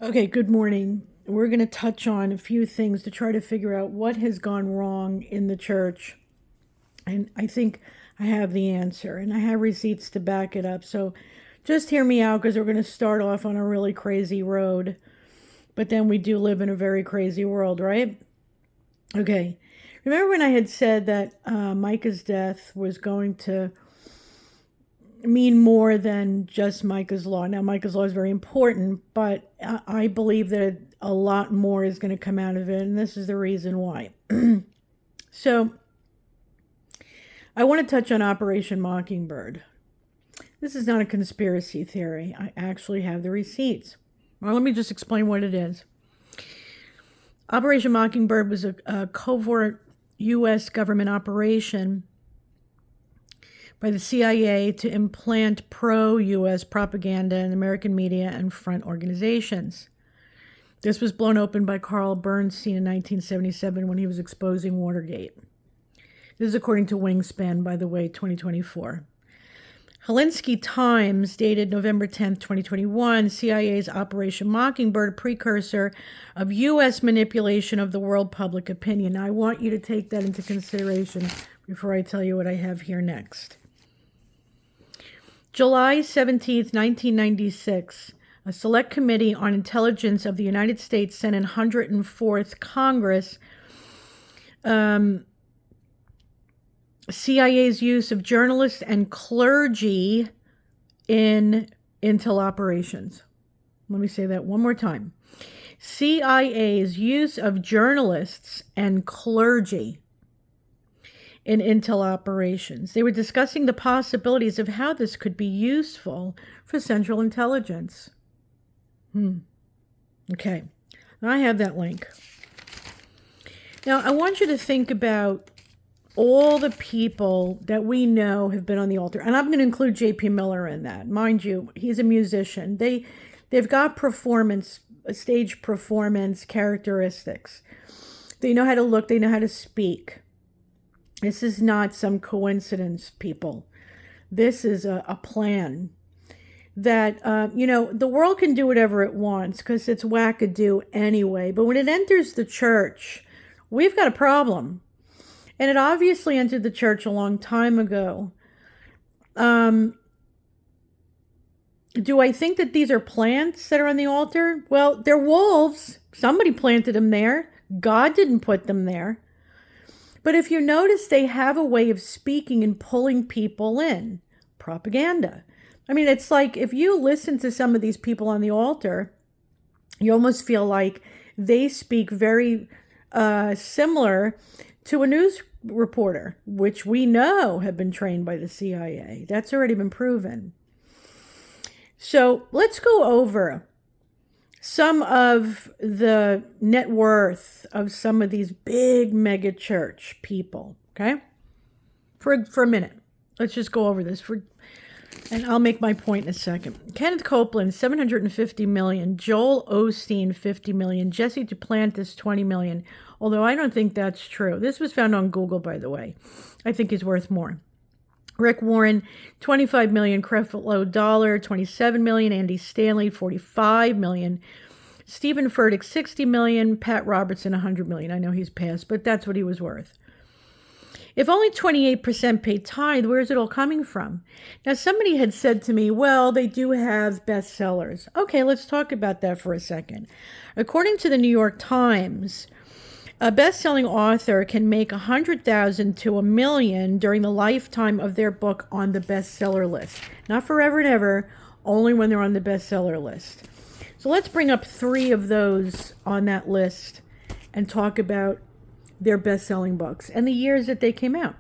Okay, good morning. We're going to touch on a few things to try to figure out what has gone wrong in the church. And I think I have the answer, and I have receipts to back it up. So just hear me out because we're going to start off on a really crazy road. But then we do live in a very crazy world, right? Okay. Remember when I had said that Micah's death was going to mean more than just Micah's Law? Now, Micah's Law is very important, but I believe that a lot more is going to come out of it, and this is the reason why. So, I want to touch on Operation Mockingbird. This is not a conspiracy theory. I actually have the receipts. Well, let me just explain what it is. Operation Mockingbird was a covert U.S. government operation by the CIA to implant pro-U.S. propaganda in American media and front organizations. This was blown open by Carl Bernstein in 1977 when he was exposing Watergate. This is according to Wingspan, by the way, 2024. Helsinki Times, dated November 10th, 2021, CIA's Operation Mockingbird, a precursor of U.S. manipulation of the world public opinion. Now, I want you to take that into consideration before I tell you what I have here next. July 17th, 1996, a select committee on intelligence of the United States Senate 104th Congress CIA's use of journalists and clergy in intel operations. Let me say that one more time. CIA's use of journalists and clergy in intel operations. They were discussing the possibilities of how this could be useful for Central Intelligence. Okay, I have that link. Now, I want you to think about all the people that we know have been on the altar. And I'm going to include J.P. Miller in that. Mind you, he's a musician. They've got stage performance characteristics. They know how to look. They know how to speak. This is not some coincidence, people. This is a plan that, the world can do whatever it wants because it's wackadoo anyway. But when it enters the church, we've got a problem. And it obviously entered the church a long time ago. Do I think that these are plants that are on the altar? Well, they're wolves. Somebody planted them there. God didn't put them there. But if you notice, they have a way of speaking and pulling people in. Propaganda. I mean, it's like if you listen to some of these people on the altar, you almost feel like they speak very similar to a news reporter, which we know have been trained by the CIA. That's already been proven. So let's go over some of the net worth of some of these big mega church people, okay? For a minute. Let's just go over this and I'll make my point in a second. Kenneth Copeland, $750 million. Joel Osteen, $50 million. Jesse Duplantis, $20 million. Although I don't think that's true. This was found on Google, by the way. I think he's worth more. Rick Warren, $25 million. Creflo Dollar, $27 million. Andy Stanley, $45 million. Stephen Furtick, $60 million. Pat Robertson, $100 million. I know he's passed, but that's what he was worth. If only 28% pay tithe, where's it all coming from? Now, somebody had said to me, well, they do have bestsellers. Okay, let's talk about that for a second. According to the New York Times, a best-selling author can make $100,000 to $1 million during the lifetime of their book on the bestseller list. Not forever and ever, only when they're on the bestseller list. So let's bring up 3 of those on that list and talk about their best-selling books and the years that they came out.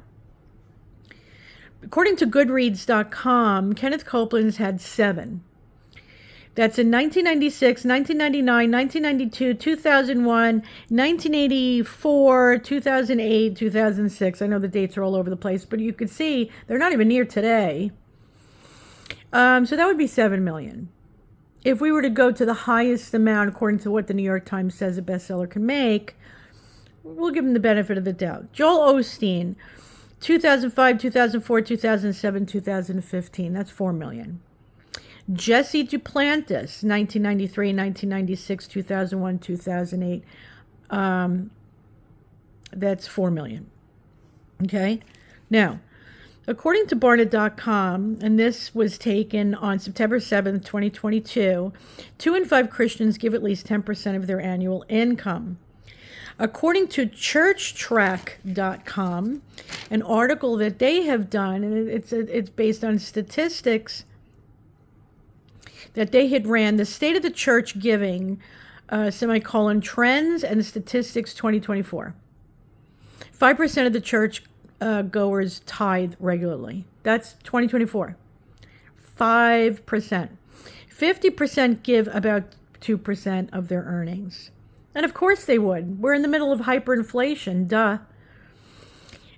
According to Goodreads.com, Kenneth Copeland's had 7. That's in 1996, 1999, 1992, 2001, 1984, 2008, 2006. I know the dates are all over the place, but you can see they're not even near today. So that would be 7 million. If we were to go to the highest amount, according to what the New York Times says a bestseller can make, we'll give him the benefit of the doubt. Joel Osteen, 2005, 2004, 2007, 2015. That's 4 million. Jesse Duplantis, 1993, 1996, 2001, 2008. That's $4 million. Okay. Now, according to Barna.com, and this was taken on September 7th, 2022, 2 in 5 Christians give at least 10% of their annual income. According to churchtrack.com, an article that they have done, and it's based on statistics that they had ran, the State of the Church Giving, trends and statistics 2024. 5% of the church goers tithe regularly. That's 2024. 5%. 50% give about 2% of their earnings. And of course they would. We're in the middle of hyperinflation, duh.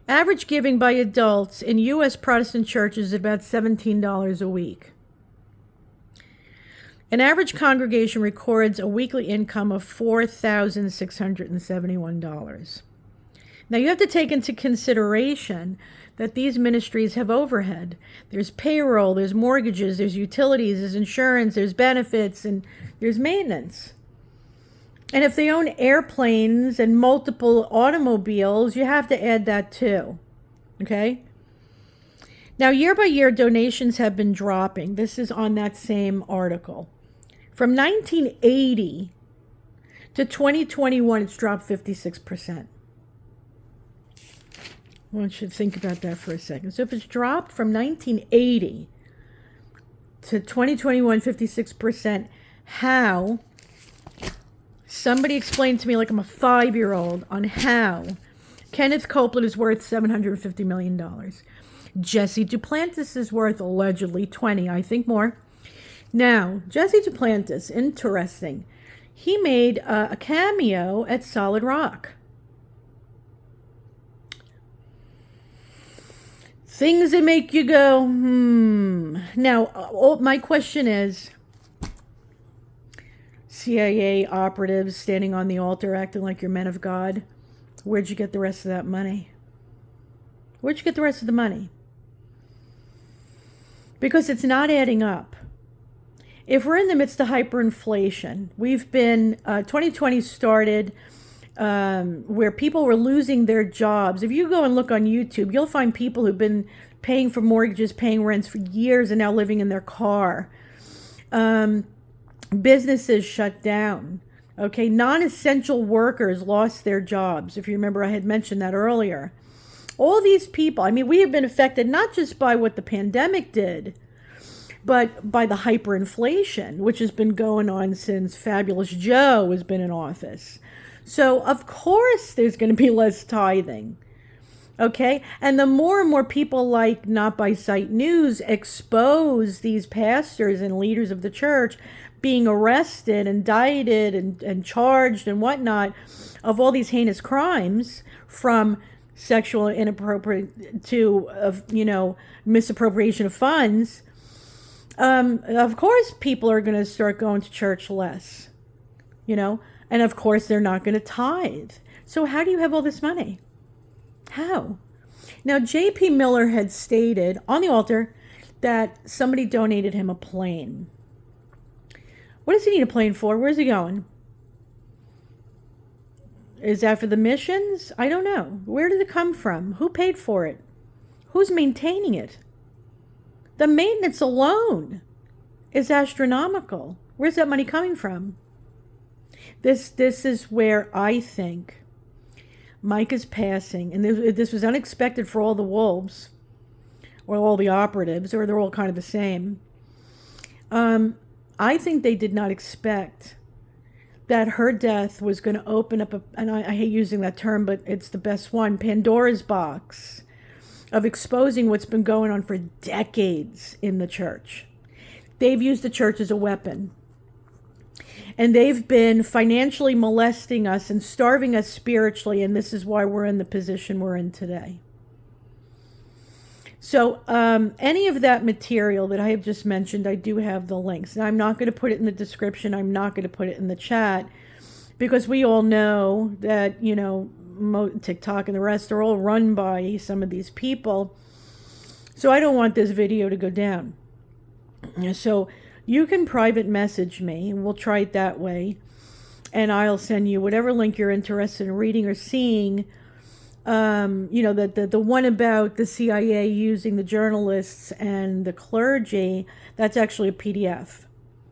Average giving by adults in U.S. Protestant churches is about $17 a week. An average congregation records a weekly income of $4,671. Now you have to take into consideration that these ministries have overhead. There's payroll, there's mortgages, there's utilities, there's insurance, there's benefits, and there's maintenance. And if they own airplanes and multiple automobiles, you have to add that too. Okay? Now, year by year, donations have been dropping. This is on that same article. From 1980 to 2021, it's dropped 56%. I want you to think about that for a second. So if it's dropped from 1980 to 2021, 56%, how? Somebody explained to me, like I'm a 5-year-old, on how Kenneth Copeland is worth $750 million. Jesse Duplantis is worth allegedly 20, I think more. Now, Jesse Duplantis, interesting. He made a cameo at Solid Rock. Things that make you go, Now, my question is, CIA operatives standing on the altar acting like you're men of God, where'd you get the rest of that money? Where'd you get the rest of the money? Because it's not adding up. If we're in the midst of hyperinflation, we've been, 2020 started where people were losing their jobs. If you go and look on YouTube, you'll find people who've been paying for mortgages, paying rents for years and now living in their car. Businesses shut down. Okay, non-essential workers lost their jobs. If you remember, I had mentioned that earlier. All these people, I mean, we have been affected not just by what the pandemic did, but by the hyperinflation, which has been going on since Fabulous Joe has been in office. So, of course, there's going to be less tithing. Okay? And the more and more people like Not By Sight News expose these pastors and leaders of the church being arrested, indicted, and charged and whatnot of all these heinous crimes, from sexual inappropriate to, misappropriation of funds, of course people are going to start going to church less, and of course they're not going to tithe. So how do you have all this money? How? Now, J.P. Miller had stated on the altar that somebody donated him a plane. What does he need a plane for? Where's he going? Is that for the missions? I don't know. Where did it come from? Who paid for it? Who's maintaining it? The maintenance alone is astronomical. Where's that money coming from? This is where I think Micah's passing, and this was unexpected for all the wolves, or all the operatives, or they're all kind of the same. I think they did not expect that her death was going to open up and I hate using that term, but it's the best one, Pandora's box of exposing what's been going on for decades in the church. They've used the church as a weapon. And they've been financially molesting us and starving us spiritually, and this is why we're in the position we're in today. So any of that material that I have just mentioned, I do have the links. Now, I'm not going to put it in the description. I'm not going to put it in the chat, because we all know that, TikTok and the rest are all run by some of these people. So I don't want this video to go down. So You can private message me, and we'll try it that way. And I'll send you whatever link you're interested in reading or seeing. The one about the CIA using the journalists and the clergy, that's actually a PDF.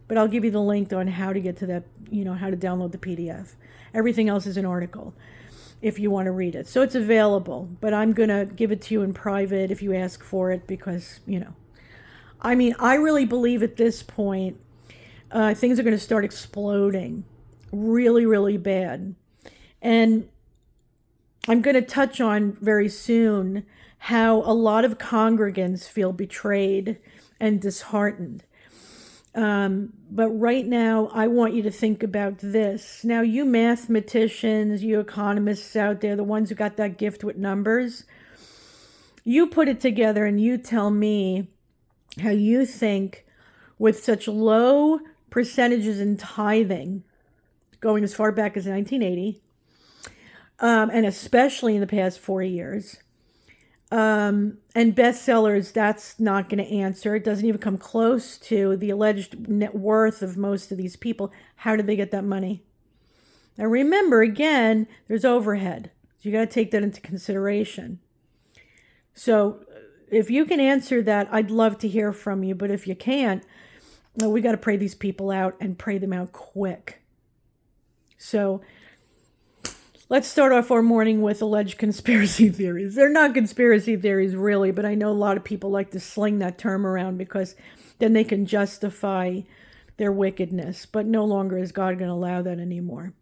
But I'll give you the link on how to get to that, how to download the PDF. Everything else is an article if you want to read it. So it's available, but I'm going to give it to you in private if you ask for it because, I really believe at this point, things are going to start exploding really, really bad. And I'm going to touch on very soon how a lot of congregants feel betrayed and disheartened. But right now, I want you to think about this. Now, you mathematicians, you economists out there, the ones who got that gift with numbers, you put it together and you tell me how you think with such low percentages in tithing, going as far back as 1980, and especially in the past 4 years, and bestsellers, that's not going to answer. It doesn't even come close to the alleged net worth of most of these people. How did they get that money? Now remember, again, there's overhead. So you got to take that into consideration. So if you can answer that, I'd love to hear from you. But if you can't, we got to pray these people out and pray them out quick. So let's start off our morning with alleged conspiracy theories. They're not conspiracy theories, really, but I know a lot of people like to sling that term around because then they can justify their wickedness. But no longer is God going to allow that anymore.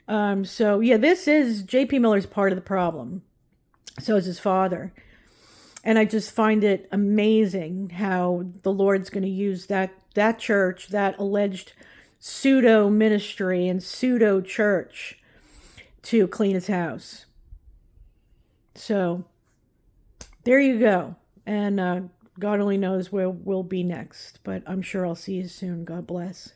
This is J.P. Miller's part of the problem. So is his father. And I just find it amazing how the Lord's going to use that church, that alleged pseudo ministry and pseudo church, to clean his house. So there you go. And God only knows where we'll be next. But I'm sure I'll see you soon. God bless.